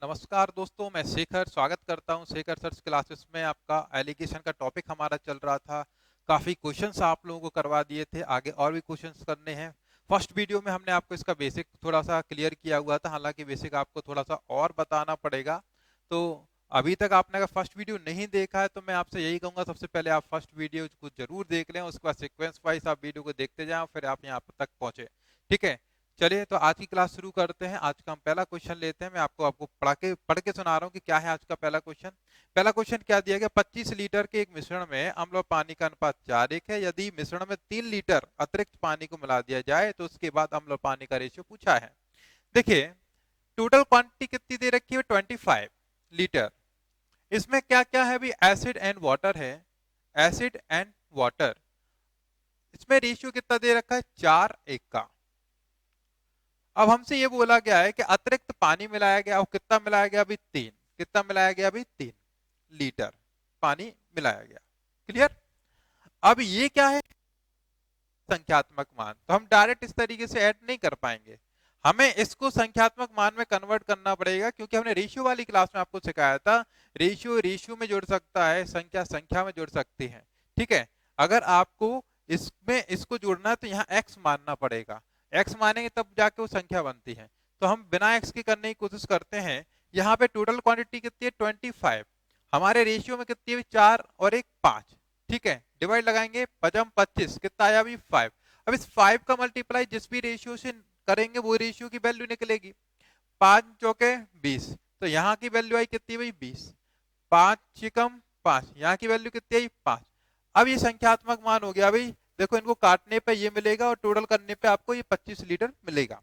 नमस्कार दोस्तों, मैं शेखर स्वागत करता हूं शेखर सर्च क्लासेस में। आपका एलिगेशन का टॉपिक हमारा चल रहा था। काफ़ी क्वेश्चंस आप लोगों को करवा दिए थे, आगे और भी क्वेश्चंस करने हैं। फर्स्ट वीडियो में हमने आपको इसका बेसिक थोड़ा सा क्लियर किया हुआ था, हालांकि बेसिक आपको थोड़ा सा और बताना पड़ेगा। तो अभी तक आपने अगर फर्स्ट वीडियो नहीं देखा है तो मैं आपसे यही कहूँगा, सबसे पहले आप फर्स्ट वीडियो को जरूर देख लें, उसके बाद सिक्वेंस वाइज आप वीडियो को देखते जाएं, फिर आप यहाँ तक पहुँचे। ठीक है, चलिए तो आज की क्लास शुरू करते हैं। आज का हम पहला क्वेश्चन लेते हैं। मैं आपको आपको पढ़ के सुना रहा हूँ कि क्या है आज का पहला क्वेश्चन। पहला क्वेश्चन क्या दिया गया, 25 लीटर के एक मिश्रण में अम्ल और पानी का अनुपात 4:1 है। यदि मिश्रण में 3 लीटर अतिरिक्त पानी को मिला दिया जाए तो उसके बाद अम्ल और पानी का रेशियो पूछा है। देखिए, टोटल क्वांटिटी कितनी दे रखी है, 25 लीटर। इसमें क्या क्या है भी, एसिड एंड वाटर है, एसिड एंड वाटर। इसमें रेशियो कितना दे रखा है, 4:1 का। अब हमसे ये बोला गया है कि अतिरिक्त पानी मिलाया गया, और कितना मिलाया गया अभी, 3। कितना मिलाया गया अभी, 3 लीटर पानी मिलाया गया। क्लियर। अब ये क्या है, संख्यात्मक मान, तो हम डायरेक्ट इस तरीके से ऐड नहीं कर पाएंगे, हमें इसको संख्यात्मक मान में कन्वर्ट करना पड़ेगा, क्योंकि हमने रेशियो वाली क्लास में आपको सिखाया था रेशियो रेशियो में जुड़ सकता है, संख्या संख्या में जुड़ सकती है। ठीक है, अगर आपको इसमें इसको जोड़ना है तो यहाँ x मानना पड़ेगा, x मानेंगे तब जाके वो संख्या बनती है। तो हम बिना x के करने की कोशिश करते हैं। यहाँ पे टोटल क्वांटिटी कितनी है, 25। हमारे रेशियो में कितनी है, 4 और 1 5। ठीक है, डिवाइड लगाएंगे, पचम 25, कितना आया अभी, 5। अब इस 5 का मल्टीप्लाई जिस भी रेशियो से करेंगे वो रेशियो की वैल्यू निकलेगी। 5 चौके 20, तो यहाँ की वैल्यू आई कितनी भाई, 20। 5 चिकम 5, यहाँ की वैल्यू कितनी आई, 5। अब ये संख्यात्मक मान हो गया भाई। देखो, इनको काटने पे ये मिलेगा और टोटल करने पे आपको ये 25 लीटर मिलेगा।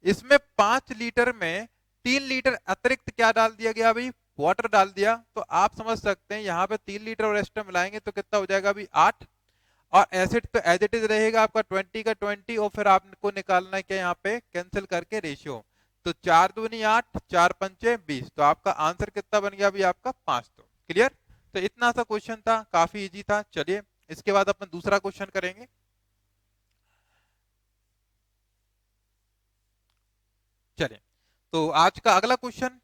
इसमें 5 लीटर में 3 लीटर अतिरिक्त क्या डाल दिया गया भाई, वाटर डाल दिया। तो आप समझ सकते हैं यहाँ पे 3 लीटर और एक्स्ट्रा मिलाएंगे तो कितना हो जाएगा अभी, 8। और एसिड तो एज इट इज रहेगा आपका 20 का 20, और फिर आपको निकालना है क्या, यहाँ पे कैंसिल करके रेशियो। तो 4 दूनी 8, 4 पंचे 20, तो आपका आंसर कितना बन गया अभी आपका, 5। तो क्लियर। तो इतना सा क्वेश्चन था, काफी इजी था। चलिए इसके बाद अपन दूसरा क्वेश्चन करेंगे। चलिए, तो आज का अगला क्वेश्चन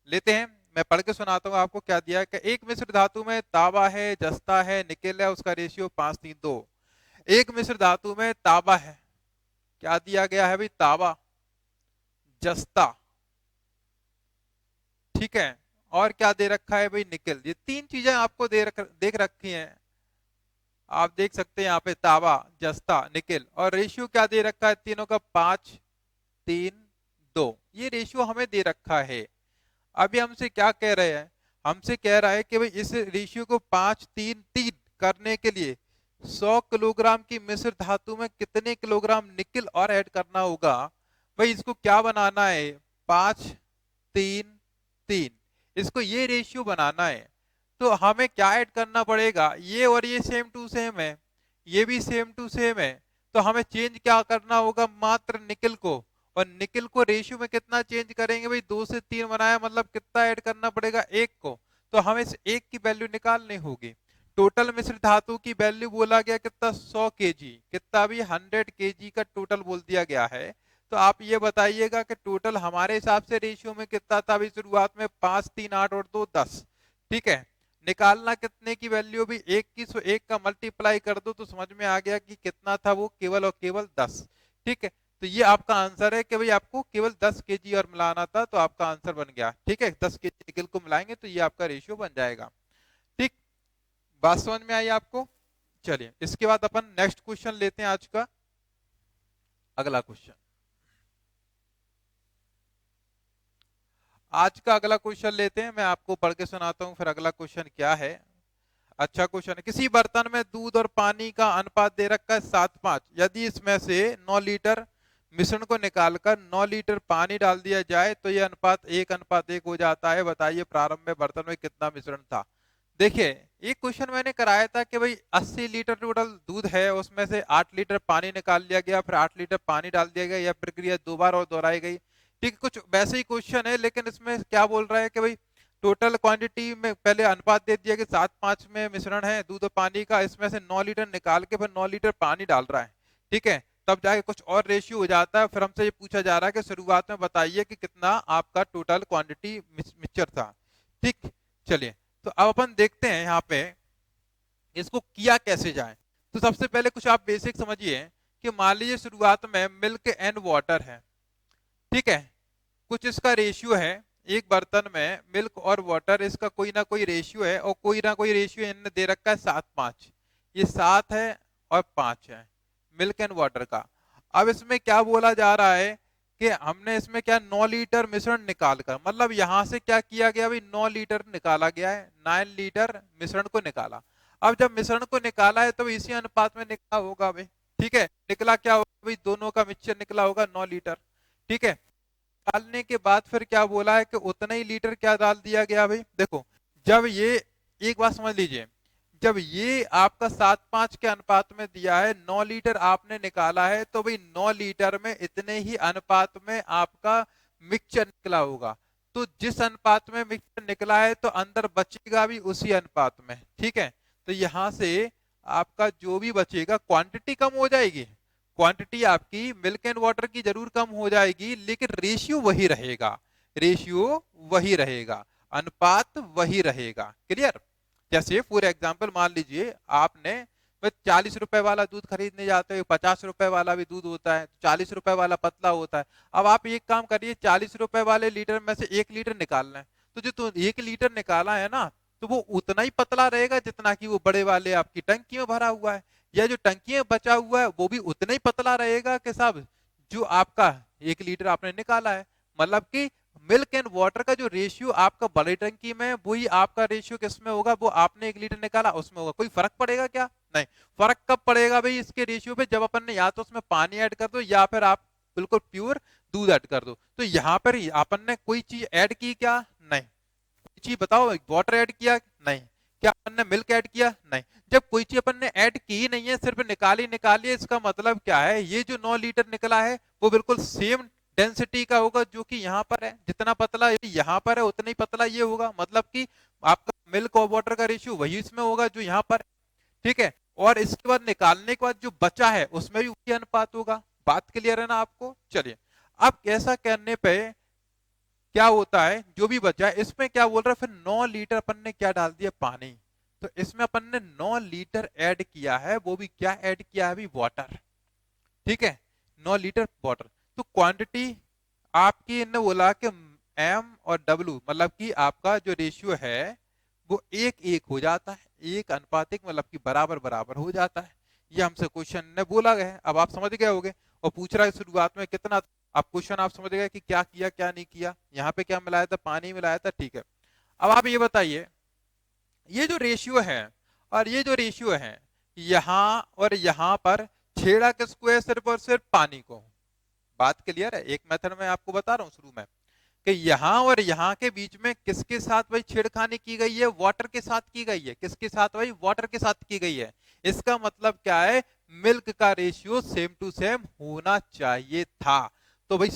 लेते हैं। मैं पढ़ के सुनाता हूँ आपको क्या दिया है कि एक मिश्र धातु में तांबा है, जस्ता है, निकेल है, उसका रेशियो 5:3:2। एक मिश्र धातु में तांबा है, क्या दिया गया है भाई, तांबा, जस्ता, ठीक है, और क्या दे रखा है भाई, निकेल। ये तीन चीजें आपको देख रखी हैं। आप देख सकते हैं यहाँ पे तांबा, जस्ता, निकेल, और रेशियो क्या दे रखा है तीनों का, 5:3:2। ये रेशियो हमें दे रखा है। अभी हमसे क्या कह रहे हैं, हमसे कह रहा है कि भाई इस रेशियो को 5:3:3 करने के लिए 100 किलोग्राम की मिश्र धातु में कितने किलोग्राम निकेल और ऐड करना होगा। भाई इसको क्या बनाना है, 5:3:3, इसको ये रेशियो बनाना है। तो हमें क्या ऐड करना पड़ेगा, ये और ये सेम टू सेम है, ये भी सेम टू सेम है। तो हमें चेंज क्या करना होगा, मात्र निकेल को। और निकेल को रेशियो में कितना चेंज करेंगे भाई, 2 से 3 बनाया, मतलब कितना ऐड करना पड़ेगा, 1 को। तो हमें इस 1 की वैल्यू निकालनी होगी। टोटल मिश्र धातु की वैल्यू बोला गया कितना, 100 केजी, कितना भी 100 केजी का टोटल बोल दिया गया है। तो आप ये बताइएगा कि टोटल हमारे हिसाब से रेशियो में कितना था अभी शुरुआत में, 5 3 8 और 2 10। ठीक है, निकालना कितने की वैल्यू भी, 1 की, सो 1 का मल्टीप्लाई कर दो तो समझ में आ गया कि कितना था वो, केवल और केवल 10। ठीक है, तो ये आपका आंसर है कि भाई आपको केवल 10 केजी और मिलाना था, तो आपका आंसर बन गया। ठीक है, 10 केजी निकेल को मिलाएंगे तो ये आपका रेशियो बन जाएगा। ठीक, बात समझ में आई आपको। चलिए इसके बाद अपन नेक्स्ट क्वेश्चन लेते हैं, आज का अगला क्वेश्चन। आज का अगला क्वेश्चन लेते हैं, मैं आपको पढ़ के सुनाता हूं फिर अगला क्वेश्चन क्या है। अच्छा क्वेश्चन है, किसी बर्तन में दूध और पानी का अनुपात दे रखा है 7:5। यदि इसमें से 9 लीटर मिश्रण को निकालकर 9 लीटर पानी डाल दिया जाए तो यह अनुपात 1:1 हो जाता है। बताइए प्रारंभ में बर्तन में कितना मिश्रण था। देखिए, एक क्वेश्चन मैंने कराया था कि भाई 80 लीटर टोटल दूध है, उसमें से 8 लीटर पानी निकाल लिया गया, फिर 8 लीटर पानी डाल दिया गया, यह प्रक्रिया 2 बार और दोहराई गई। ठीक, कुछ वैसे ही क्वेश्चन है, लेकिन इसमें क्या बोल रहा है कि भाई टोटल क्वांटिटी में पहले अनुपात दे दिया कि 7:5 में मिश्रण है दूध और पानी का, इसमें से 9 लीटर निकाल के फिर 9 लीटर पानी डाल रहा है। ठीक है, तब जाके कुछ और रेशियो हो जाता है। फिर हमसे ये पूछा जा रहा है कि शुरुआत में बताइए कि कितना आपका टोटल क्वांटिटी मिक्सचर था। ठीक, चलिए तो अब अपन देखते हैं यहाँ पे इसको किया कैसे जाए। तो सबसे पहले कुछ आप बेसिक समझिए कि मान लीजिए शुरुआत में मिल्क एंड वाटर है, ठीक है, कुछ इसका रेशियो है, एक बर्तन में मिल्क और वाटर इसका कोई ना कोई रेशियो है, और कोई ना कोई रेशियो इन्होंने दे रखा है 7:5, ये 7 है और 5 है मिल्क एंड वाटर का। अब इसमें क्या बोला जा रहा है कि हमने इसमें क्या 9 लीटर मिश्रण निकाल कर, मतलब यहां से क्या किया गया भाई, 9 लीटर निकाला गया है, 9 लीटर मिश्रण को निकाला। अब जब मिश्रण को निकाला है तो इसी अनुपात में निकला होगा भाई, ठीक है, निकला क्या होगा भाई, दोनों का मिक्सचर निकला होगा 9 लीटर, ठीक है। डालने के बाद फिर क्या बोला है कि उतना ही लीटर क्या डाल दिया गया भाई, देखो जब ये, एक बात समझ लीजिए, जब ये आपका 7:5 के अनुपात में दिया है, 9 लीटर आपने निकाला है, तो भाई 9 लीटर में इतने ही अनुपात में आपका मिक्सचर निकला होगा। तो जिस अनुपात में मिक्सचर निकला है तो अंदर बचेगा भी उसी अनुपात में, ठीक है। तो यहां से आपका जो भी बचेगा क्वांटिटी कम हो जाएगी, क्वांटिटी आपकी मिल्क एंड वाटर की जरूर कम हो जाएगी, लेकिन रेशियो वही रहेगा, रेशियो वही रहेगा, अनुपात वही रहेगा। क्लियर? जैसे फॉर एग्जांपल मान लीजिए आपने 40 रुपए वाला दूध खरीदने जाते हो, 50 रुपए वाला भी दूध होता है, 40 रुपए वाला पतला होता है। अब आप एक काम करिए, 40 रुपए वाले लीटर में से 1 लीटर निकालना है, तो जो तो 1 लीटर निकाला है ना, तो वो उतना ही पतला रहेगा जितना कि वो बड़े वाले आपकी टंकी में भरा हुआ है, या जो टंकी में बचा हुआ है वो भी उतना ही पतला रहेगा कि साहब जो आपका 1 लीटर आपने निकाला है। मतलब कि मिल्क एंड वाटर का जो रेशियो आपका बड़ी टंकी में, वही आपका रेशियो किसमें होगा, वो आपने 1 लीटर निकाला उसमें होगा। कोई फर्क पड़ेगा क्या? नहीं। फर्क कब पड़ेगा भाई इसके रेशियो पे, जब अपन ने या तो उसमें पानी ऐड कर दो या फिर आप बिल्कुल प्योर दूध ऐड कर दो। तो यहाँ पर अपन ने कोई चीज ऐड की क्या? नहीं। कोई चीज बताओ, वाटर ऐड किया? नहीं। क्या अपन ने मिल्क ऐड किया? नहीं। जब कोई चीज अपन ने ऐड की नहीं है, सिर्फ निकाली निकाली, इसका मतलब क्या है, ये जो 9 लीटर निकला है वो बिल्कुल सेम डेंसिटी का होगा जो कि यहाँ पर है। जितना पतला यहाँ पर है उतना ही पतला ये होगा, मतलब कि आपका मिल्क और वाटर का रेशियो वही इसमें होगा जो यहाँ पर है, ठीक है। और इसके बाद निकालने के बाद जो बचा है उसमें भी वही अनुपात होगा। बात क्लियर है ना आपको? चलिए, अब ऐसा करने पे क्या होता है, जो भी बचा है इसमें क्या बोल रहा है, फिर 9 लीटर अपन ने क्या डाल दिया, पानी। तो इसमें अपन ने 9 लीटर ऐड किया है, वो भी क्या ऐड किया है अभी, वाटर, ठीक है, 9 लीटर वाटर। तो क्वांटिटी आपकी इन्होंने बोला कि एम और डब्ल्यू, मतलब कि आपका जो रेशियो है वो 1:1 हो जाता है, एक अनुपातिक, मतलब कि बराबर बराबर हो जाता है। ये हमसे क्वेश्चन ने बोला गया है, अब आप समझ गए होंगे। और पूछ रहा है शुरुआत में कितना, आप क्वेश्चन आप समझ गए कि क्या किया क्या नहीं किया। यहाँ पे क्या मिलाया था, पानी मिलाया था, ठीक है। अब आप ये बताइए, ये जो रेशियो है और ये जो रेशियो है, यहाँ और यहाँ पर छेड़ा किसको है, सिर्फ और सिर्फ पानी को। बात क्लियर है? एक मेथड में आपको बता रहा हूँ शुरू में कि यहाँ और यहाँ के बीच में किसके साथ भाई छेड़खानी की गई है, वाटर के साथ की गई है। किसके साथ भाई, वाटर के साथ की गई है। इसका मतलब क्या है, मिल्क का रेशियो सेम टू सेम होना चाहिए था। तो भाई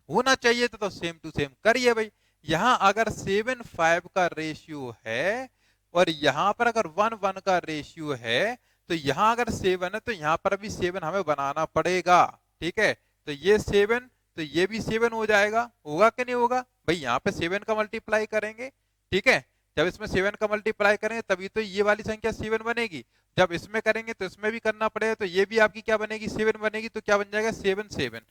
होना चाहिए था तो सेम टू सेम करिए भाई। यहाँ अगर 7:5 का रेशियो है और यहाँ पर अगर 1:1 का रेशियो है, तो यहाँ अगर 7 है तो यहाँ पर भी 7 हमें बनाना पड़ेगा, ठीक है। तो ये 7, तो ये भी 7 हो जाएगा, होगा कि नहीं होगा भाई। यहाँ पे 7 का मल्टीप्लाई करेंगे, ठीक है, जब इसमें 7 का मल्टीप्लाई करेंगे तभी तो ये वाली संख्या 7 बनेगी। जब इसमें करेंगे तो इसमें भी करना पड़ेगा, तो ये भी आपकी क्या बनेगी, 7 बनेगी। तो क्या बन जाएगा, 7 7।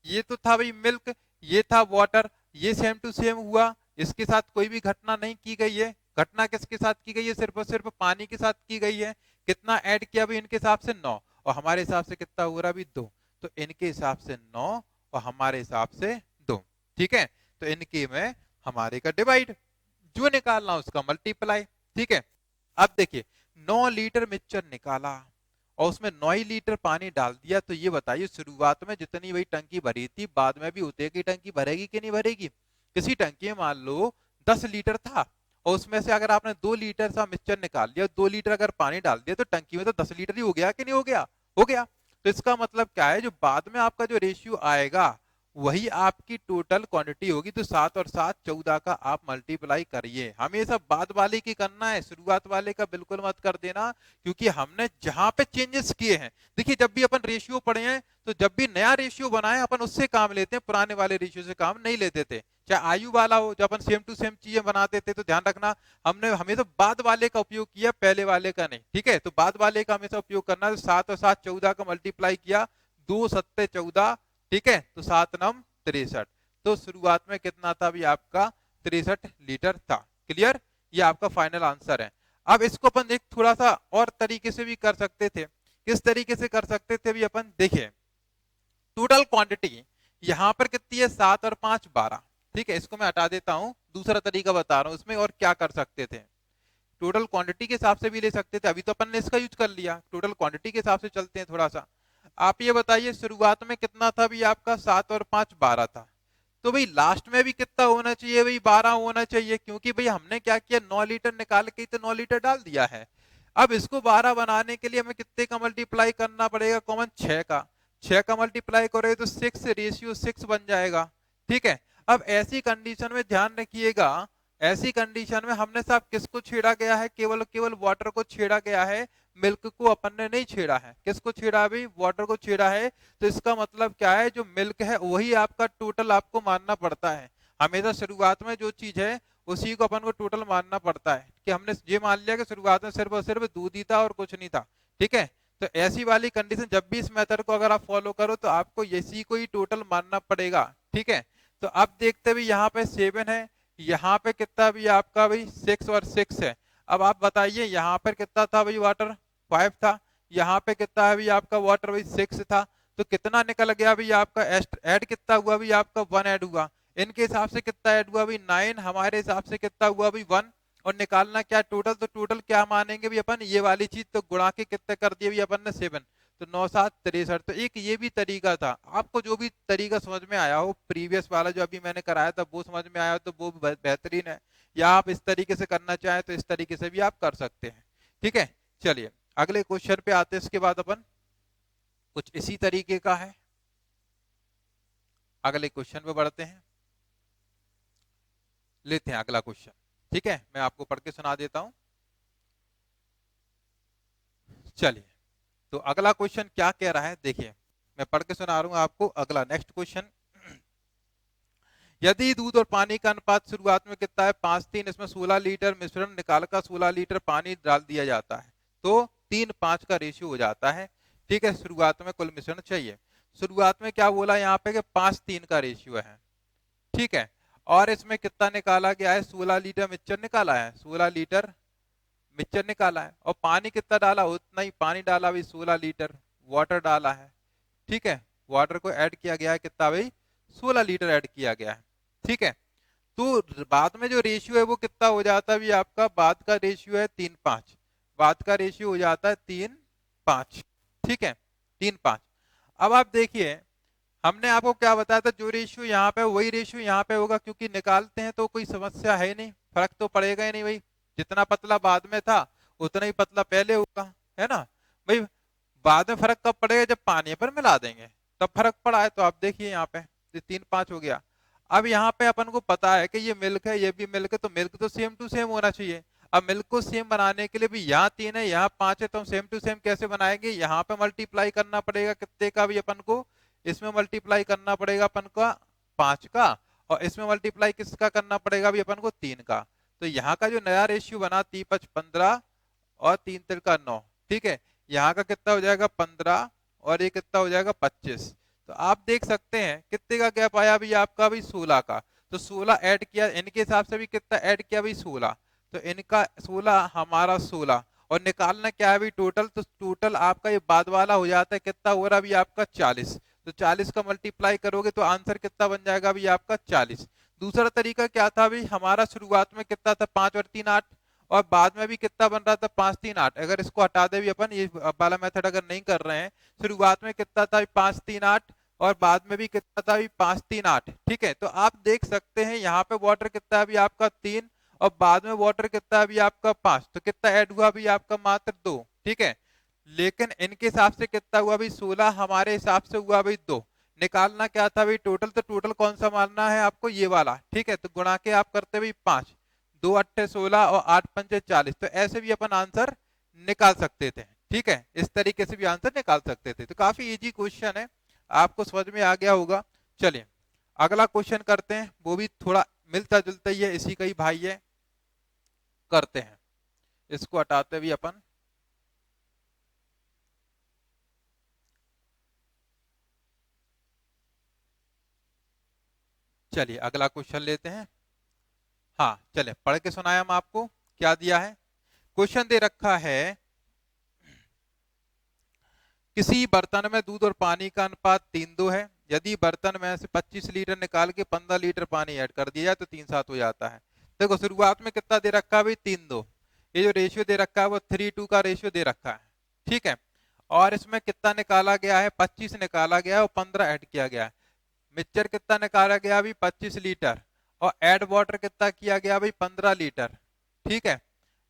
ये तो था भाई मिल्क, ये था वाटर, ये सेम टू सेम हुआ, इसके साथ कोई भी घटना नहीं की गई है। घटना किसके साथ की गई है, सिर्फ और सिर्फ पानी के साथ की गई है। कितना ऐड किया भाई, इनके हिसाब से 9, और हमारे हिसाब से कितना हो रहा अभी 2। तो इनके हिसाब से 9 और हमारे हिसाब से 2, ठीक है। तो इनके में हमारे का डिवाइड, जो निकालना उसका मल्टीप्लाई, ठीक है। अब देखिए 9 लीटर मिक्सचर निकाला और उसमें 9 ही लीटर पानी डाल दिया। तो ये बताइए शुरुआत में जितनी वही टंकी भरी थी, बाद में भी उतने की टंकी भरेगी कि नहीं भरेगी। किसी टंकी में मान लो 10 लीटर था और उसमें से अगर आपने 2 लीटर सा मिक्सचर निकाल लिया, 2 लीटर अगर पानी डाल दिया, तो टंकी में तो 10 लीटर ही हो गया कि नहीं हो गया, हो गया। तो इसका मतलब क्या है, जो बाद में आपका जो रेशियो आएगा वही आपकी टोटल क्वांटिटी होगी। तो 7 और 7 14 का आप मल्टीप्लाई करिए। हमें सब बाद वाले की करना है, शुरुआत वाले का बिल्कुल मत कर देना, क्योंकि हमने जहां पे चेंजेस किए हैं, देखिए जब भी अपन रेशियो पढ़े हैं तो जब भी नया रेशियो बनाए अपन उससे काम लेते हैं, पुराने वाले रेशियो से काम नहीं लेते थे। चाहे आयु वाला हो, जब अपन सेम टू सेम चीजें बनाते थे तो ध्यान रखना हमने हमेशा बाद वाले का उपयोग किया, पहले वाले का नहीं। ठीक है, तो बाद वाले का हमेशा उपयोग करना है। 7 और 7 14 का मल्टीप्लाई किया, 2 सत्ते 14, ठीक है, तो 7 नम 63। तो शुरुआत में कितना था भी आपका 63 लीटर था। क्लियर, ये आपका फाइनल आंसर है। अब इसको अपन एक थोड़ा सा और तरीके से भी कर सकते थे। किस तरीके से कर सकते थे भी अपन, देखिए टोटल क्वांटिटी यहां पर कितनी है, 7 और 5 12। ठीक है, इसको मैं हटा देता हूं, दूसरा तरीका बता रहा हूं इसमें। और क्या कर सकते थे, टोटल क्वांटिटी के हिसाब से भी ले सकते थे। अभी तो अपन ने इसका यूज कर लिया, टोटल क्वांटिटी के हिसाब से चलते हैं थोड़ा सा। आप ये बताइए शुरुआत में कितना था भी आपका, 7 और 5 12 था। तो भाई लास्ट में भी कितना होना चाहिए भाई, 12 होना चाहिए, क्योंकि भाई हमने क्या किया, 9 लीटर निकाल के तो 9 लीटर डाल दिया है। अब इसको 12 बनाने के लिए हमें कितने का मल्टीप्लाई करना पड़ेगा, कॉमन 6 का। 6 का मल्टीप्लाई करोगे तो 6 रेशियो 6 बन जाएगा। ठीक है, अब ऐसी कंडीशन में ध्यान रखिएगा, ऐसी कंडीशन में हमने साहब किसको छेड़ा गया है, केवल केवल वाटर को छेड़ा गया है, मिल्क को अपन ने नहीं छेड़ा है। किसको छेड़ा अभी, वाटर को छेड़ा है। तो इसका मतलब क्या है, जो मिल्क है वही आपका टोटल आपको मानना पड़ता है। हमेशा शुरुआत में जो चीज है उसी को अपन को टोटल मानना पड़ता है। कि हमने ये मान लिया कि शुरुआत में सिर्फ और सिर्फ दूध ही था और कुछ नहीं था। ठीक है, तो ऐसी वाली कंडीशन जब भी इस मेथड को अगर आप फॉलो करो तो आपको इसी को ही टोटल मानना पड़ेगा। ठीक है, तो अब देखते भी यहाँ पे 7 है, यहाँ पे कितना भी आपका भाई 6 और 6 है। अब आप बताइए यहाँ पर कितना था भाई, वाटर 5 था, यहाँ पे कितना है भी आपका वाटर भाई 6 था। तो कितना निकल गया भी आपका, ऐड कितना हुआ भी आपका, 1 ऐड हुआ। इनके हिसाब से कितना ऐड हुआ भी 9, हमारे हिसाब से कितना हुआ भी 1। और निकालना क्या टोटल, तो टोटल क्या मानेंगे भी अपन, ये वाली चीज तो गुणा के कितने कर दिए भी अपन ने 7। तो 9 7 63। तो एक ये भी तरीका था। आपको जो भी तरीका समझ में आया हो, प्रीवियस वाला जो अभी मैंने कराया था वो समझ में आया हो तो वो बेहतरीन है, या आप इस तरीके से करना चाहें तो इस तरीके से भी आप कर सकते हैं। ठीक है, चलिए अगले क्वेश्चन पे आते हैं। इसके बाद अपन कुछ इसी तरीके का है, अगले क्वेश्चन पे बढ़ते हैं, लेते हैं अगला क्वेश्चन। ठीक है, मैं आपको पढ़ के सुना देता हूं। चलिए, तो अगला क्वेश्चन क्या कह रहा है, देखिए मैं पढ़ के सुना रहा हूं आपको। अगला नेक्स्ट क्वेश्चन, यदि दूध और पानी का अनुपात शुरुआत में कितना है, 5:3, इसमें 16 लीटर मिश्रण निकालकर 16 लीटर पानी डाल दिया जाता है तो 3:5 का रेशियो हो जाता है। ठीक है, शुरुआत में कुल मिश्रण चाहिए। शुरुआत में क्या बोला यहाँ पे कि 5:3 का रेशियो है। ठीक है, और इसमें कितना निकाला गया है, 16 लीटर मिक्सचर निकाला है, 16 लीटर मिक्सचर निकाला है। और पानी कितना डाला, उतना ही पानी डाला भाई, 16 लीटर वाटर डाला है। ठीक है, वाटर को ऐड किया गया है कितना भाई, 16 लीटर ऐड किया गया है। ठीक है, तो बाद में जो रेशियो है वो कितना हो जाता है भी आपका, बाद का रेशियो है 3:5, बाद का रेशियो हो जाता है 3:5। ठीक है, 3:5। अब आप देखिए हमने आपको क्या बताया था, जो रेशियो यहाँ पे वही रेशियो यहाँ पे होगा, क्योंकि निकालते हैं तो कोई समस्या है नहीं, फर्क तो पड़ेगा ही नहीं भाई। जितना पतला बाद में था उतना ही पतला पहले होगा, है ना भाई। बाद में फर्क कब पड़ेगा, जब पानी पर मिला देंगे तब फर्क पड़ा है। तो आप देखिए यहाँ पे 3:5 हो गया। अब यहाँ पे अपन को पता है कि ये मिल्क है, ये भी मिल्क है, तो मिल्क तो सेम टू सेम होना चाहिए। अब मिल्क को सेम बनाने के लिए भी यहाँ 3 है यहाँ 5 है, तो हम सेम टू सेम कैसे बनाएंगे, यहाँ पे मल्टीप्लाई करना पड़ेगा कितने का भी अपन को, इसमें मल्टीप्लाई करना पड़ेगा अपन का 5 का, और इसमें मल्टीप्लाई किसका करना पड़ेगा भी अपन को 3 का। तो यहाँ का जो नया रेशियो बना 3×5 15 और 3×3 9। ठीक है, यहाँ का कितना हो जाएगा 15 और ये कितना हो जाएगा 25। तो आप देख सकते हैं कितने का गैप आया अभी आपका भी 16 का। तो 16 ऐड किया, इनके हिसाब से भी कितना ऐड किया भी 16, तो इनका 16 हमारा 16, और निकालना क्या है भी टोटल। तो टोटल आपका ये बाद वाला हो जाता है कितना हो रहा है भी आपका 40। तो 40 का मल्टीप्लाई करोगे तो आंसर कितना बन जाएगा भी आपका 40। दूसरा तरीका क्या था भी, हमारा शुरुआत में कितना था 5 और 3 8, और बाद में भी कितना बन रहा था 5 3 8। अगर इसको हटा दे भी अपन, ये वाला मेथड अगर नहीं कर रहे हैं, शुरुआत में कितना था 5 3 8 और बाद में भी कितना था 5 3 8। ठीक है, तो आप देख सकते हैं यहाँ पे वाटर कितना है भी आपका 3 और बाद में वाटर कितना है भी आपका 5। तो कितना ऐड हुआ भी आपका मात्र 2। ठीक है, लेकिन इनके हिसाब से कितना हुआ भी 16, हमारे हिसाब से हुआ भाई 2। निकालना क्या था भाई टोटल, तो टोटल कौन सा मानना है आपको, ये वाला, ठीक है। तो गुणा के आप करते भाई 5, 2 अट्ठे 16 और 8 पंचे 40, तो ऐसे भी अपन आंसर निकाल सकते थे, ठीक है। इस तरीके से भी आंसर निकाल सकते थे। तो काफी इजी क्वेश्चन है, आपको समझ में आ गया होगा। चलिए अगला क्वेश्चन करते हैं, वो भी थोड़ा मिलता जुलता ही है, इसी का ही भाई है, करते हैं। इसको हटाते भी अपन, चलिए अगला क्वेश्चन लेते हैं। हाँ चले पढ़ के सुनाया हम आपको, क्या दिया है। क्वेश्चन दे रखा है, किसी बर्तन में दूध और पानी का अनुपात 3:2 है। यदि बर्तन में से 25 लीटर निकाल के 15 लीटर पानी ऐड कर दिया जाए तो 3:7 हो जाता है। देखो शुरुआत में कितना दे रखा है भाई, 3:2। ये जो रेशियो दे रखा है वो 3:2 का रेशियो दे रखा है, ठीक है। और इसमें कितना निकाला गया है, 25 निकाला गया है और 15 ऐड किया गया है। मिक्सचर कितना निकाला गया अभी, 25 लीटर, और ऐड वाटर कितना किया गया भाई, 15 लीटर, ठीक है।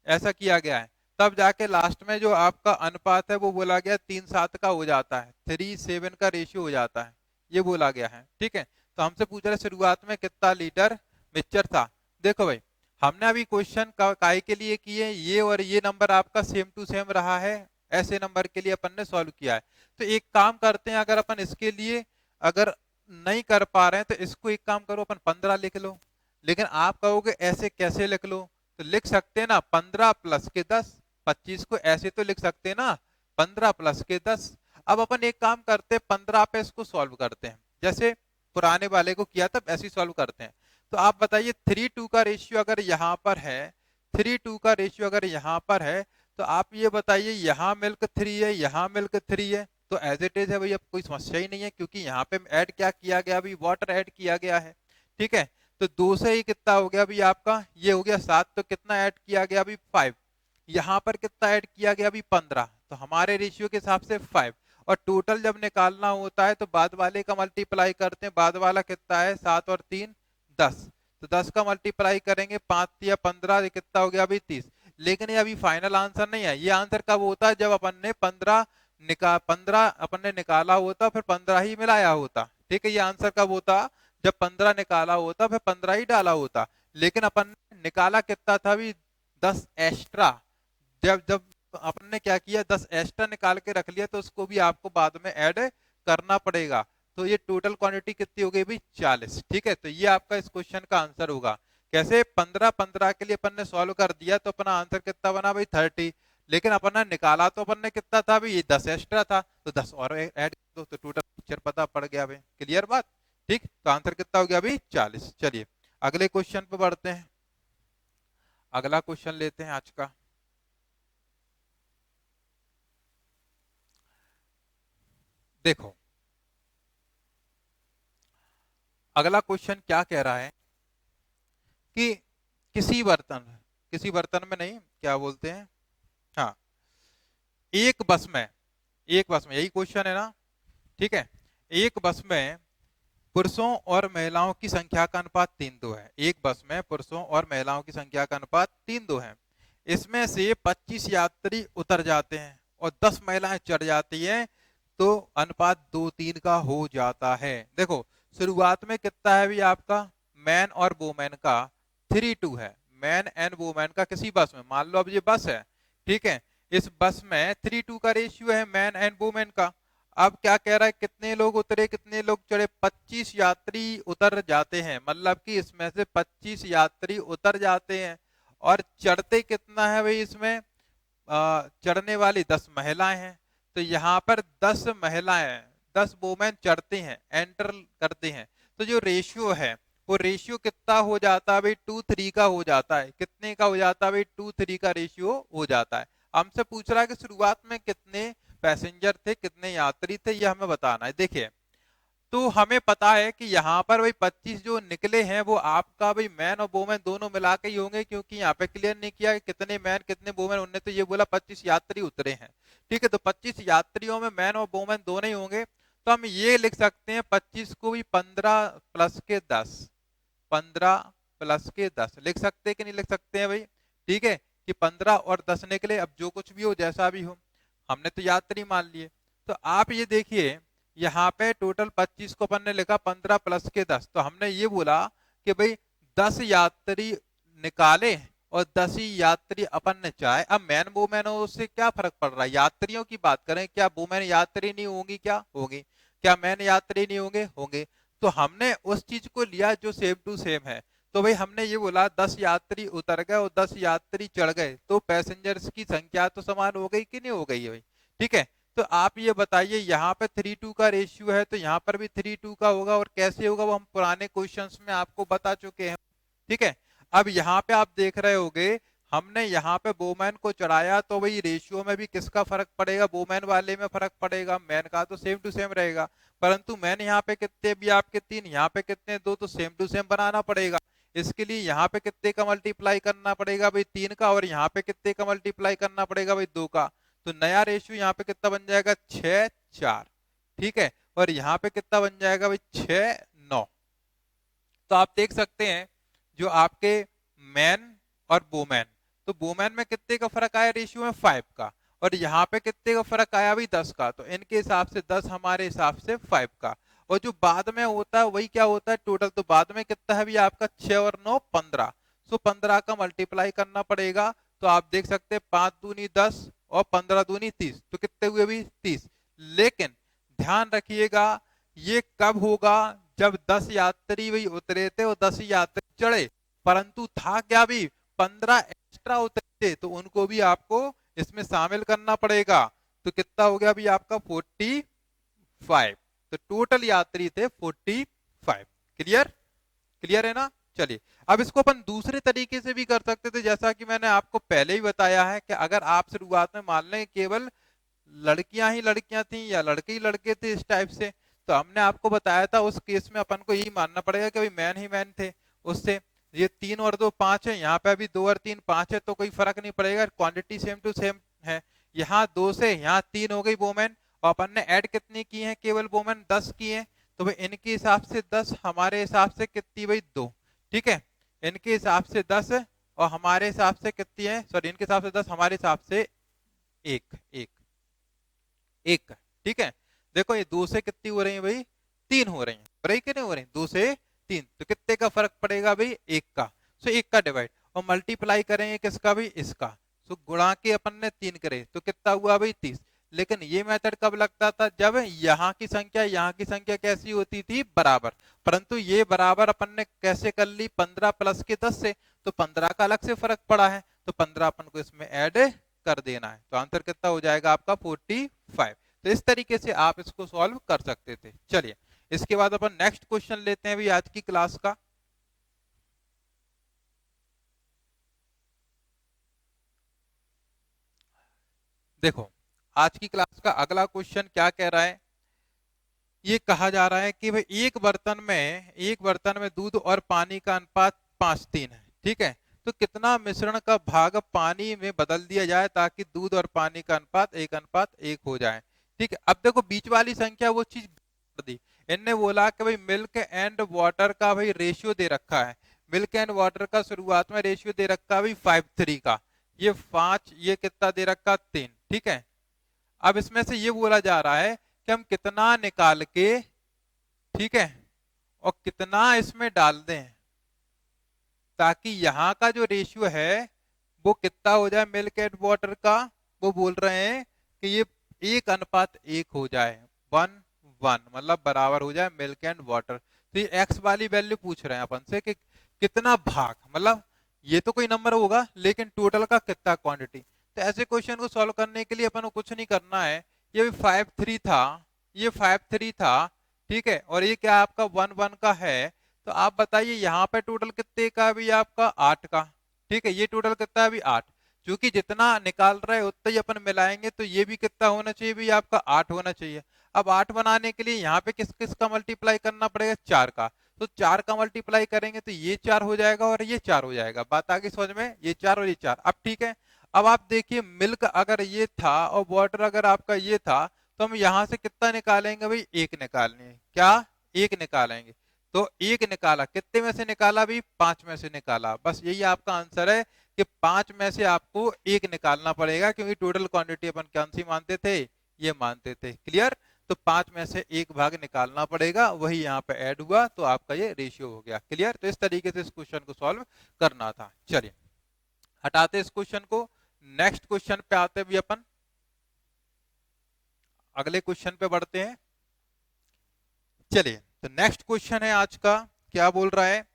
ऐसा किया गया है, तब जाके लास्ट में जो आपका अनुपात है वो बोला गया 3:7 का हो जाता है, 3:7 का रेशियो हो जाता है, ये बोला गया है, ठीक है। तो हमसे पूछ रहे शुरुआत में कितना लीटर मिक्सचर था। देखो भाई हमने अभी क्वेश्चन काय के लिए किए, ये और ये नंबर आपका सेम टू सेम रहा है, ऐसे नंबर के लिए अपन ने सॉल्व किया है। तो एक काम करते हैं, अगर अपन इसके लिए अगर नहीं कर पा रहे हैं तो इसको एक काम करो, अपन 15 लिख लो। लेकिन आप कहोगे ऐसे कैसे लिख लो, तो लिख सकते हैं ना 15 प्लस के 10, 25 को ऐसे तो लिख सकते हैं ना 15 प्लस के 10। अब अपन एक काम करते हैं, 15 पे इसको सॉल्व करते हैं, जैसे पुराने वाले को किया तब ऐसे सॉल्व करते हैं। तो आप बताइए 3:2 का रेशियो अगर यहाँ पर है, 3:2 का रेशियो अगर यहाँ पर है, तो आप ये बताइए यहाँ मिल्क 3 है, यहाँ मिल्क 3 है, तो एज इट इज है भाई, अब कोई समस्या ही नहीं है, क्योंकि यहाँ पे ऐड क्या किया गया अभी, वाटर ऐड किया गया है, ठीक है। तो 2 से ही कितना हो गया अभी आपका, ये हो गया 7, तो कितना ऐड किया गया अभी 5, यहाँ पर कितना ऐड किया गया अभी 15, तो हमारे रेशियो के हिसाब से 5। और टोटल जब निकालना होता है तो बाद वाले का मल्टीप्लाई करते हैं, बाद वाला कितना है 7 और 3 10, तो 10 का मल्टीप्लाई करेंगे 5 या 15, ये कितना हो गया अभी 30। लेकिन ये अभी फाइनल आंसर नहीं है, ये आंसर कब होता है जब अपन ने 15 अपन ने निकाला होता, फिर 15 ही मिलाया होता, ठीक है। ये आंसर कब होता, जब 15 निकाला होता फिर 15 ही डाला होता। लेकिन अपन ने निकाला कितना था अभी, 10 एक्स्ट्रा। जब जब अपन ने क्या किया, 10 एक्स्ट्रा निकाल के रख लिया, तो उसको भी आपको बाद में ऐड करना पड़ेगा। तो ये टोटल क्वांटिटी कितनी हो गई भाई 40, ठीक है। तो ये आपका इस क्वेश्चन का आंसर होगा। कैसे 15 के लिए अपन ने सॉल्व कर दिया, तो अपना आंसर कितना बना भाई 30। लेकिन अपन ने निकाला तो अपन ने कितना था भाई, ये 10 एक्स्ट्रा था, तो 10 और ऐड कर दो, तो टोटल पिक्चर पता पड़ गया भाई। क्लियर बात, ठीक। तो आंसर कितना हो गया अभी 40। चलिए अगले क्वेश्चन पे बढ़ते हैं, अगला क्वेश्चन लेते हैं आज का। देखो अगला क्वेश्चन क्या कह रहा है कि किसी बर्तन, किसी बर्तन में नहीं, क्या बोलते हैं, हाँ, एक बस में, एक बस में, यही क्वेश्चन है ना, ठीक है। एक बस में पुरुषों और महिलाओं की संख्या का अनुपात 3:2 है। एक बस में पुरुषों और महिलाओं की संख्या का अनुपात 3:2 है। इसमें से 25 यात्री उतर जाते हैं और 10 महिलाएं चढ़ जाती हैं, तो अनुपात 2:3 का हो जाता है। देखो शुरुआत में कितना है भी आपका, मैन और वोमेन का 3:2 है, मैन एंड वोमेन का किसी बस में, मान लो अब ये बस है, ठीक है। इस बस में 3:2 का रेशियो है मैन एंड वोमेन का। अब क्या कह रहा है, कितने लोग उतरे कितने लोग चढ़े, 25 यात्री उतर जाते हैं, मतलब कि इसमें से 25 यात्री उतर जाते हैं। और चढ़ते कितना है भाई इसमें, चढ़ने वाली 10 महिलाएं हैं, तो यहाँ पर 10 महिलाएं, 10 वोमेन चढ़ते हैं, एंटर करते हैं, तो जो रेशियो है वो रेशियो कितना हो जाता है भाई 2:3 का हो जाता है। कितने का हो जाता है भाई 2:3 का रेशियो हो जाता है। हमसे पूछ रहा है कि शुरुआत में कितने पैसेंजर थे, कितने यात्री थे, ये हमें बताना है। देखिए तो हमें पता है कि यहाँ पर भाई 25 जो निकले हैं वो आपका भाई मैन और वोमेन दोनों मिला के ही होंगे, क्योंकि यहाँ पे क्लियर नहीं किया कि कितने मैन कितने वोमेन, उन्होंने तो ये बोला 25 यात्री उतरे हैं, ठीक है। तो 25 यात्रियों में मैन और वोमेन दोनों ही होंगे, तो हम ये लिख सकते हैं 25 को भी 15 प्लस के 10, 15 प्लस के 10 लिख सकते हैं कि नहीं लिख सकते हैं भाई, ठीक है। कि 15 और 10 निकले, अब जो कुछ भी हो जैसा भी हो, हमने तो यात्री मान लिए। तो आप ये देखिए यहाँ पे टोटल 25 को अपन ने लिखा 15 प्लस के 10, तो हमने ये बोला कि भाई 10 यात्री निकाले और 10 ही यात्री अपन ने चाहे। अब मैन वोमेन हो उससे क्या फर्क पड़ रहा है, यात्रियों की बात करें, क्या वोमेन यात्री नहीं होंगी, क्या होगी, क्या मैन यात्री नहीं होंगे, होंगे। तो हमने उस चीज को लिया जो सेम टू सेम है। तो भाई हमने ये बोला 10 यात्री उतर गए और 10 यात्री चढ़ गए, तो पैसेंजर्स की संख्या तो समान हो गई कि नहीं हो गई है भाई। ठीक है, तो आप ये बताइए यहाँ पे 3:2 का रेशियो है तो यहाँ पर भी 3:2 का होगा, और कैसे होगा वो हम पुराने क्वेश्चंस में आपको बता चुके हैं। ठीक है, अब यहाँ पे आप देख रहे होगे हमने यहाँ पे वोमैन को चढ़ाया, तो भाई रेशियो में भी किसका फर्क पड़ेगा, वोमैन वाले में फर्क पड़ेगा, मैन का तो सेम टू सेम रहेगा। परंतु मैन यहाँ पे कितने भी आपके 3, यहाँ पे कितने 2, तो सेम टू सेम बनाना पड़ेगा। इसके लिए यहाँ पे कितने का मल्टीप्लाई करना पड़ेगा भाई 3 का, और यहाँ पे कितने का मल्टीप्लाई करना पड़ेगा भाई 2 का। तो नया रेशियो यहाँ पे कितना बन जाएगा 6 4। ठीक है, और यहाँ पे कितना बन जाएगा भाई 6 9। तो आप देख सकते हैं जो आपके मैन और वोमैन, तो वोमैन में कितने का फर्क आया रेशियो में 5 का, और यहाँ पे कितने का फर्क आया भाई 10 का, तो इनके हिसाब से 10 हमारे हिसाब से 5 का। और जो बाद में होता है वही क्या होता है टोटल, तो बाद में कितना है भी आपका 6 और 9 15, सो 15 का मल्टीप्लाई करना पड़ेगा। तो आप देख सकते हैं 5 दूनी 10 और 15 दूनी 30, तो कितने हुए भी 30। लेकिन ध्यान रखिएगा ये कब होगा, जब 10 यात्री भी उतरे थे और 10 यात्री चढ़े, परंतु था क्या भी 15 एक्स्ट्रा उतरे थे, तो उनको भी आपको इसमें शामिल करना पड़ेगा। तो कितना हो गया अभी आपका 45, तो टोटल यात्री थे 45। क्लियर, क्लियर है ना। चलिए अब इसको अपन दूसरे तरीके से भी कर सकते थे, जैसा कि मैंने आपको पहले ही बताया है कि अगर आप शुरुआत में मान लें केवल लड़कियां ही लड़कियां थी या लड़के ही लड़के थे इस टाइप से, तो हमने आपको बताया था उस केस में अपन को यही मानना पड़ेगा कि भाई मैन ही मैन थे। उससे ये 3 और 2 5 है, यहाँ पे अभी 2 और 3 5 है, तो कोई फर्क नहीं पड़ेगा, क्वांटिटी सेम टू सेम है। यहाँ 2 से यहाँ 3 हो गई वोमेन, और अपन ने ऐड कितनी की है केवल वोमेन 10 की है, तो भाई इनके हिसाब से 10, हमारे हिसाब से कितनी भाई 2। ठीक है, इनके हिसाब से 10 और हमारे हिसाब से कितनी है, सॉरी इनके हिसाब से 10 हमारे हिसाब से 1 1 1। ठीक है, देखो ये 2 से कितनी हो रही है भाई 3 हो रही है, बराबर कि नहीं हो रही, 2 से 3, तो कितने का फर्क पड़ेगा भाई 1 का। सो 1 का डिवाइड और मल्टीप्लाई करेंगे किसका भाई इसका, सो गुणा के अपन ने 3 करे तो कितना हुआ भाई 30। लेकिन ये मेथड कब लगता था, जब यहाँ की संख्या कैसी होती थी बराबर, परंतु ये बराबर अपन ने कैसे कर ली 15 प्लस के 10 से, तो 15 का अलग से फर्क पड़ा है, तो 15 अपन को इसमें ऐड कर देना है, तो आंसर कितना हो जाएगा आपका 45। तो इस तरीके से आप इसको सॉल्व कर सकते थे। चलिए इसके बाद अपन नेक्स्ट क्वेश्चन लेते हैं भी आज की क्लास का। देखो आज की क्लास का अगला क्वेश्चन क्या कह रहा है, ये कहा जा रहा है कि भाई एक बर्तन में दूध और पानी का अनुपात 5:3 है। ठीक है, तो कितना मिश्रण का भाग पानी में बदल दिया जाए ताकि दूध और पानी का अनुपात 1:1 हो जाए। ठीक है, अब देखो बीच वाली संख्या वो चीज दी, इनने बोला कि भाई मिल्क एंड वाटर का भाई रेशियो दे रखा है, मिल्क एंड वाटर का शुरुआत में रेशियो दे रखा है भाई 5:3 का, ये 5, ये कितना दे रखा 3। ठीक है, अब इसमें से ये बोला जा रहा है कि हम कितना निकाल के, ठीक है, और कितना इसमें डाल दें ताकि यहाँ का जो रेशियो है वो कितना हो जाए मिल्क एंड वाटर का, वो बोल रहे हैं कि ये 1:1 हो जाए, 1:1 मतलब बराबर हो जाए मिल्क एंड वाटर। तो ये एक्स वाली वैल्यू पूछ रहे हैं अपन से कि कितना भाग, मतलब ये तो कोई नंबर होगा लेकिन टोटल का कितना क्वांटिटी। तो ऐसे क्वेश्चन को सॉल्व करने के लिए अपन को कुछ नहीं करना है, ये भी 5:3 था, ये 5:3 था, ठीक है, और ये क्या आपका 1:1 का है, तो आप बताइए यहाँ पे टोटल कितने का भी आपका 8 का। ठीक है, ये टोटल कितना है अभी 8, क्योंकि जितना निकाल रहे उतना ही अपन मिलाएंगे, तो ये भी कितना होना चाहिए भी आपका 8 होना चाहिए। अब 8 बनाने के लिए यहाँ पे किस किस का मल्टीप्लाई करना पड़ेगा 4 का, तो 4 का मल्टीप्लाई करेंगे तो ये 4 हो जाएगा और ये 4 हो जाएगा, बात आगे समझ में, ये 4 और ये 4। अब ठीक है, अब आप देखिए मिल्क अगर ये था और वाटर अगर आपका ये था, तो हम यहाँ से कितना निकालेंगे भाई 1 निकालने, क्या 1 निकालेंगे, तो 1 निकाला, कितने में से निकाला भी 5 में से निकाला, बस यही आपका आंसर है कि 5 में से आपको 1 निकालना पड़ेगा, क्योंकि टोटल क्वांटिटी अपन कौन सी मानते थे, ये मानते थे। क्लियर, तो 5 में से 1 भाग निकालना पड़ेगा, वही यहाँ पे ऐड हुआ तो आपका ये रेशियो हो गया। क्लियर? तो इस तरीके से इस क्वेश्चन को सॉल्व करना था। चलिए हटाते इस क्वेश्चन को, नेक्स्ट क्वेश्चन पे आते भी अपन, अगले क्वेश्चन पे बढ़ते हैं। चलिए तो नेक्स्ट क्वेश्चन है आज का, क्या बोल रहा है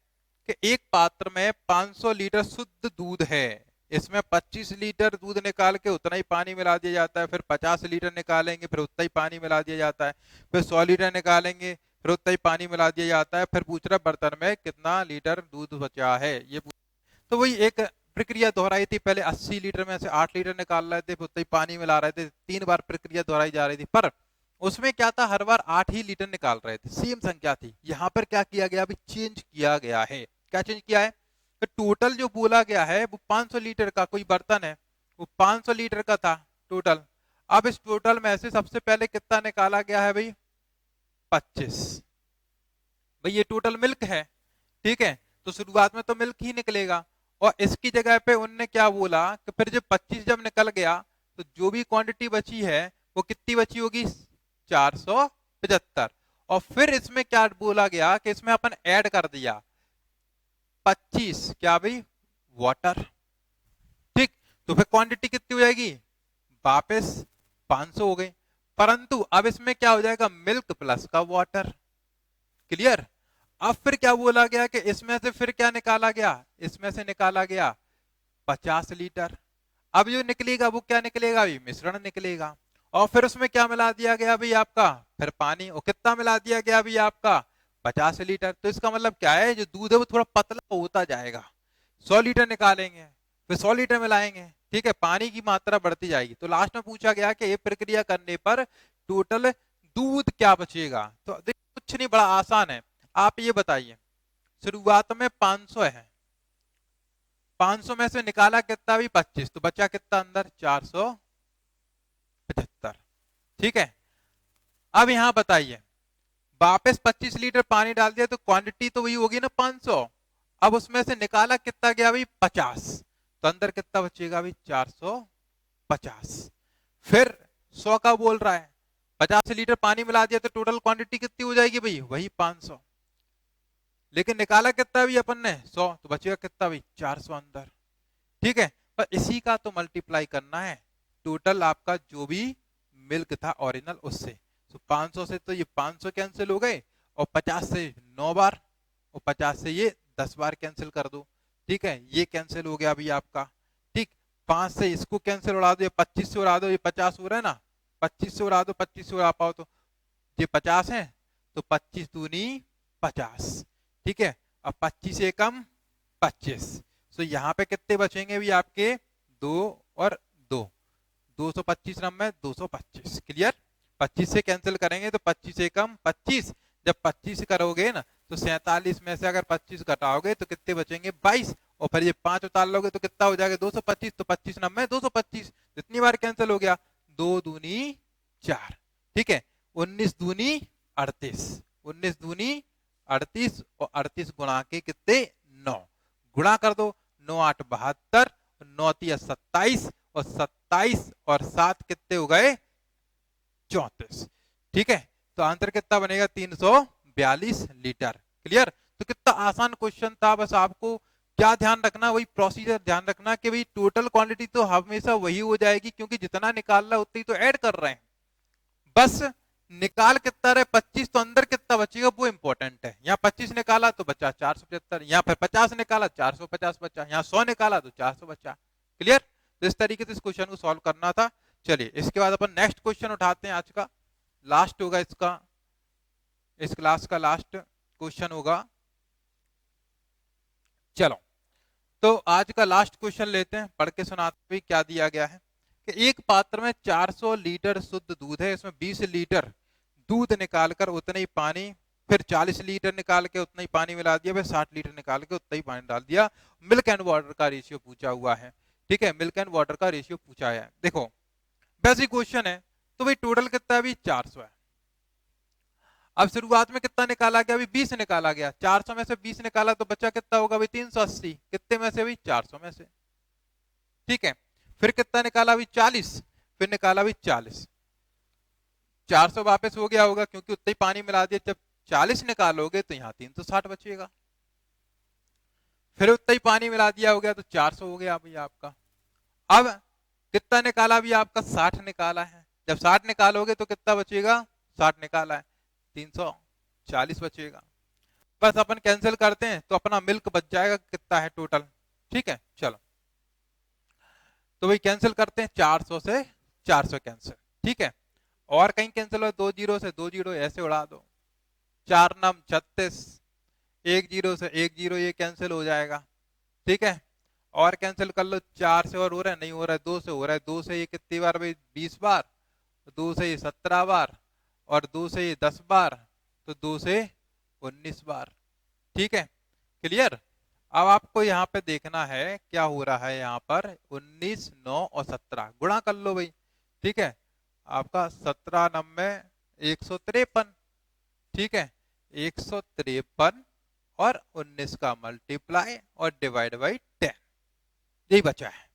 कि एक पात्र में 500 लीटर शुद्ध दूध है, इसमें 25 लीटर दूध निकाल के उतना ही पानी मिला दिया जाता है, फिर 50 लीटर निकालेंगे फिर उतना ही पानी मिला दिया जाता है, फिर 100 लीटर निकालेंगे फिर उतना ही पानी मिला दिया जाता है, फिर पूछ रहा बर्तन में कितना लीटर दूध बचा है। ये तो वही एक प्रक्रिया दोहराई थी, पहले 80 लीटर में से 8 लीटर निकाल रहे थे, फिर उतना ही पानी मिला रहे थे, 3 बार प्रक्रिया दोहराई जा रही थी, पर उसमें क्या था, हर बार 8 ही लीटर निकाल रहे थे, सेम संख्या थी। यहां पर क्या किया गया, अभी चेंज किया गया है। क्या चेंज किया है? तो टोटल जो बोला गया है वो 500 लीटर का कोई बर्तन है, वो 500 लीटर का था टोटल। अब इस टोटल में से सबसे पहले कितना निकाला गया है भाई? 25। भाई ये टोटल मिल्क है, ठीक है, तो शुरुआत में तो मिल्क ही निकलेगा, और इसकी जगह पे उनने क्या बोला कि फिर जब 25 जब निकल गया तो जो भी क्वांटिटी बची है वो कितनी बची होगी? 475। और फिर इसमें क्या बोला गया कि इसमें अपन ऐड कर दिया 25 क्या भाई? वाटर। ठीक, तो फिर क्वांटिटी कितनी हो जाएगी? वापस 500 हो गई, परंतु अब इसमें क्या हो जाएगा? मिल्क प्लस का वाटर। क्लियर? अब फिर क्या बोला गया कि इसमें से फिर क्या निकाला गया? इसमें से निकाला गया 50 लीटर। अब जो निकलेगा वो क्या निकलेगा? अभी मिश्रण निकलेगा। और फिर उसमें क्या मिला दिया गया अभी आपका? फिर पानी। और कितना मिला दिया गया अभी आपका? 50 लीटर। तो इसका मतलब क्या है, जो दूध है वो थोड़ा पतला होता जाएगा। 100 लीटर निकालेंगे फिर 100 लीटर मिलाएंगे, ठीक है, पानी की मात्रा बढ़ती जाएगी। तो लास्ट में पूछा गया कि ये प्रक्रिया करने पर टोटल दूध क्या बचेगा। तो देखिए कुछ नहीं, बड़ा आसान है। आप ये बताइए, शुरुआत में 500 है, 500 में से निकाला कितना? भी 25, तो बचा कितना अंदर? 475। ठीक है, अब यहां बताइए, वापस 25 लीटर पानी डाल दिया तो क्वांटिटी तो वही होगी ना 500। अब उसमें से निकाला कितना गया भाई? 50, तो अंदर कितना बचेगा भाई? 450। फिर 100 का बोल रहा है, 50 लीटर पानी मिला दिया तो टोटल क्वांटिटी कितनी हो जाएगी भाई? वही 500, लेकिन निकाला कितना भी अपन ने? 100, तो बचेगा कितना भाई? 400 अंदर। ठीक है, पर इसी का तो मल्टीप्लाई करना है टोटल आपका जो भी मिल्क था ओरिजिनल उससे। तो 500 से तो ये 500 कैंसिल हो गए, और 50 से 9 बार, और 50 से ये 10 बार कैंसिल कर दो। ठीक है, ये कैंसिल हो गया अभी आपका। ठीक, 5 से इसको कैंसिल उड़ा दो, ये 25 से उड़ा दो, ये 50 हो रहा है ना, 25 से उड़ा दो, 25 से उड़ा पाओ तो ये 50 है, तो 25 दूनी 50। ठीक है, अब 25 से कम 25, तो यहाँ पे कितने बचेंगे भी आपके? 2 और 2, 225 नंबर 225। क्लियर? 25 से कैंसिल करेंगे तो 25 से कम 25, जब 25 करोगे ना तो 47 में से अगर 25 घटाओगे तो कितने बचेंगे? 22, और फिर ये 5 उतार लोगे तो कितना हो जाएगा? 225, तो 25 नंबर 225, इतनी बार कैंसिल हो गया। 2 दूनी 4, ठीक है, 19 दूनी 38, 19 दूनी 38, और 38 गुणा के कितने? 9, गुणा कर दो, 9 8 72, 9 3 27, और 27 और 7 कितने हो गए? 34। ठीक है, तो आंसर कितना बनेगा? 342 लीटर। क्लियर? तो कितना आसान क्वेश्चन था, बस आपको क्या ध्यान रखना, वही प्रोसीजर ध्यान रखना कि भाई टोटल क्वांटिटी तो हमेशा वही हो जाएगी, क्योंकि जितना निकाल रहा है उतनी तो ऐड कर रहे हैं। बस निकाल कितना रहे? 25, तो अंदर कितना बचेगा वो इंपॉर्टेंट है। यहाँ 25 निकाला तो बचा 475, यहाँ फिर 50 निकाला 450 बचा, यहाँ 100 निकाला तो 400 बचा। क्लियर? तो इस तरीके से इस क्वेश्चन को सॉल्व करना था। चलिए इसके बाद अपन नेक्स्ट क्वेश्चन उठाते हैं, आज का लास्ट होगा इसका, इस क्लास का लास्ट क्वेश्चन होगा। चलो तो आज का लास्ट क्वेश्चन लेते हैं, पढ़ के सुनाते हुए क्या दिया गया है कि एक पात्र में 400 लीटर शुद्ध दूध है, इसमें 20 लीटर दूध निकालकर उतना ही पानी, फिर 40 लीटर निकाल के उतना ही पानी मिला दिया, फिर 60 लीटर निकाल के उतना ही पानी डाल दिया। मिल्क एंड वाटर का रेशियो पूछा हुआ है। ठीक है, मिल्क एंड वाटर का रेशियो पूछा है। देखो बेसिक क्वेश्चन है, तो भाई टोटल कितना है? अभी 400 है। अब शुरुआत में कितना निकाला गया? अभी 20 निकाला गया, 400 में से 20 निकाला तो बचा कितना होगा? अभी 380। कितने में से? अभी 400 में से। ठीक है, फिर कितना निकाला? अभी 40, फिर निकाला अभी 40, 400 वापस हो गया होगा क्योंकि उतना ही पानी मिला दिया। जब 40 निकालोगे तो यहाँ 360 बचेगा, फिर उतना ही पानी मिला दिया हो गया तो 400 हो गया भैया आपका। अब कितना निकाला अभी आपका? 60 निकाला है। जब 60 निकालोगे तो कितना बचेगा? 60 निकाला है, 340 बचेगा। बस अपन कैंसिल करते हैं तो अपना मिल्क बच जाएगा, कितना है टोटल। ठीक है, चलो तो वही कैंसिल करते हैं, 400 से 400 कैंसिल। ठीक है, और कहीं कैंसिल हो? 2 जीरो से 2 जीरो ऐसे उड़ा दो, 4 नम 36, 1 जीरो से 1 जीरो ये कैंसिल हो जाएगा। ठीक है, और कैंसिल कर लो, 4 से और हो रहा है? नहीं हो रहा है, 2 से हो रहा है। 2 से ये कितनी बार भाई? 20 बार। 2 से ये 17 बार, और 2 से ये 10 बार, तो 2 से 19 बार। ठीक है, क्लियर। अब आपको यहाँ पे देखना है क्या हो रहा है यहाँ पर। 19, 9 और 17 गुणा कर लो भाई। ठीक है, आपका 17 नब्बे 153। ठीक है, 153 और 19 का मल्टीप्लाई और डिवाइड बाई 10, यही बचा है।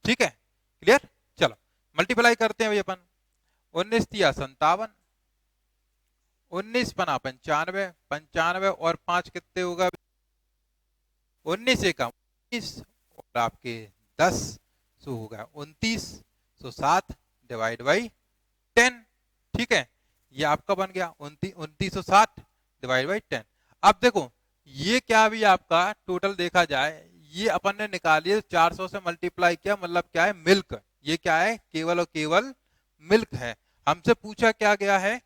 ठीक है, क्लियर। चलो मल्टीप्लाई करते हैं भाई अपन। 19 तिया 57, 19 पना 95, 95 और 5 कितने होगा? 19 से कम 19 और आपके 10 सो होगा 29, सो 7 डिवाइड बाई 10। ठीक है, ये आपका बन गया 2960 डिवाइड बाई 10। अब देखो ये क्या भी आपका टोटल देखा जाए, ये अपन ने निकाली 400 से मल्टीप्लाई किया, मतलब क्या है? मिल्क। ये क्या है? केवल और केवल मिल्क है। हमसे पूछा क्या गया है?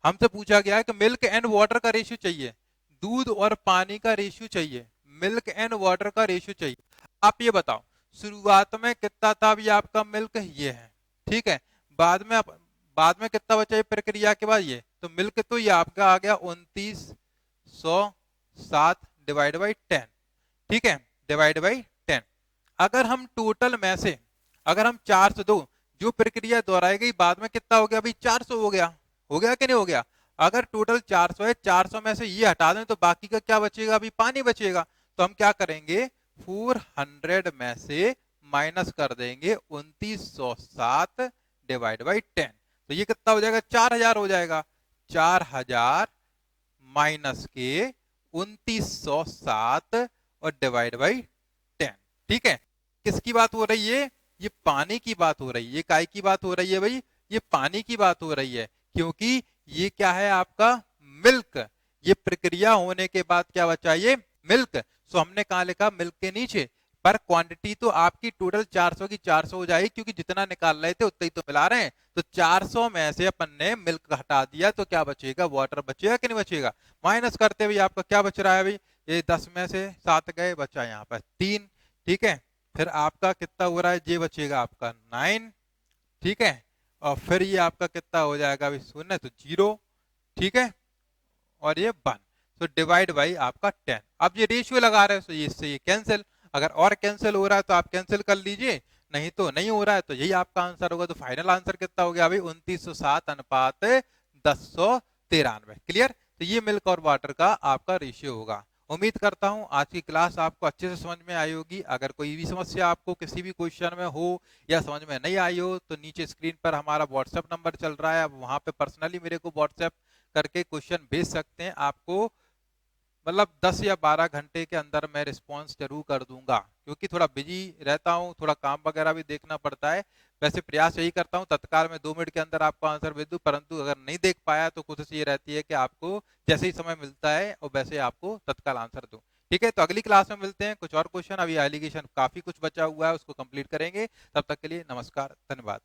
हमसे पूछा गया है कि मिल्क एंड वाटर का रेशियो चाहिए, दूध और पानी का रेशियो चाहिए, मिल्क एंड वाटर का रेशियो चाहिए। आप ये बताओ शुरुआत में कितना था अभी आपका मिल्क? ये है। ठीक है, बाद में कितना बचा ये प्रक्रिया के बाद? ये तो मिल्क तो ये आपका आ गया 2907 डिवाइड बाई 10। ठीक है, डिवाइड बाई 10। अगर हम टोटल में से अगर हम 4 से 2 जो प्रक्रिया दोहराई गई बाद में कितना हो गया? अभी 400 हो गया। हो गया कि नहीं हो गया? अगर टोटल 400 है, 400 में से ये हटा दें तो बाकी का क्या बचेगा? अभी पानी बचेगा। तो हम क्या करेंगे? 400 में से माइनस कर देंगे 2907 डिवाइड बाई 10। तो ये कितना हो जाएगा? 4000 हो जाएगा। 4000 माइनस के 2907 और डिवाइड बाई 10। ठीक है, किसकी बात हो रही है? ये पानी की बात हो रही है। ये काय की बात हो रही है भाई? ये पानी की बात हो रही है, क्योंकि ये क्या है आपका? मिल्क। ये प्रक्रिया होने के बाद क्या बचा? ये मिल्क। सो हमने कहा लिखा? मिल्क के नीचे। पर क्वांटिटी तो आपकी टोटल 400 की 400 हो जाएगी, क्योंकि जितना निकाल रहे थे उतना ही तो मिला रहे हैं। तो 400 में से अपन ने मिल्क हटा दिया तो क्या बचेगा? वाटर बचेगा कि नहीं बचेगा? माइनस करते हुए आपका क्या बच रहा है भाई? ये 10 में से 7 गए, बचा यहाँ पर 3। ठीक है, फिर आपका कितना हो रहा है? ये बचेगा आपका 9। ठीक है, और फिर ये आपका कितना हो जाएगा अभी? 0 तो 0। ठीक है, और ये 1। तो डिवाइड बाई आपका 10। अब ये रेशियो लगा रहे हो तो इससे ये कैंसिल। अगर और कैंसिल हो रहा है तो आप कैंसिल कर लीजिए, नहीं तो नहीं हो रहा है तो यही आपका आंसर होगा। तो फाइनल आंसर कितना हो गया अभी? 2907 अनुपात 1093। क्लियर। तो ये मिल्क और वाटर का आपका रेशियो होगा। उम्मीद करता हूं आज की क्लास आपको अच्छे से समझ में आई होगी। अगर कोई भी समस्या आपको किसी भी क्वेश्चन में हो या समझ में नहीं आई हो तो नीचे स्क्रीन पर हमारा व्हाट्सएप नंबर चल रहा है, आप वहां पे पर्सनली मेरे को व्हाट्सएप करके क्वेश्चन भेज सकते हैं। आपको मतलब 10 या 12 घंटे के अंदर मैं रिस्पांस जरूर कर दूंगा, क्योंकि थोड़ा बिजी रहता हूं, थोड़ा काम वगैरह भी देखना पड़ता है। वैसे प्रयास यही करता हूं तत्काल में 2 मिनट के अंदर आपको आंसर भेज दूं, परंतु अगर नहीं देख पाया तो कोशिश ये रहती है कि आपको जैसे ही समय मिलता है और वैसे आपको तत्काल आंसर दूं। ठीक है, तो अगली क्लास में मिलते हैं कुछ और क्वेश्चन। अभी एलिगेशन काफी कुछ बचा हुआ है, उसको कंप्लीट करेंगे। तब तक के लिए नमस्कार, धन्यवाद।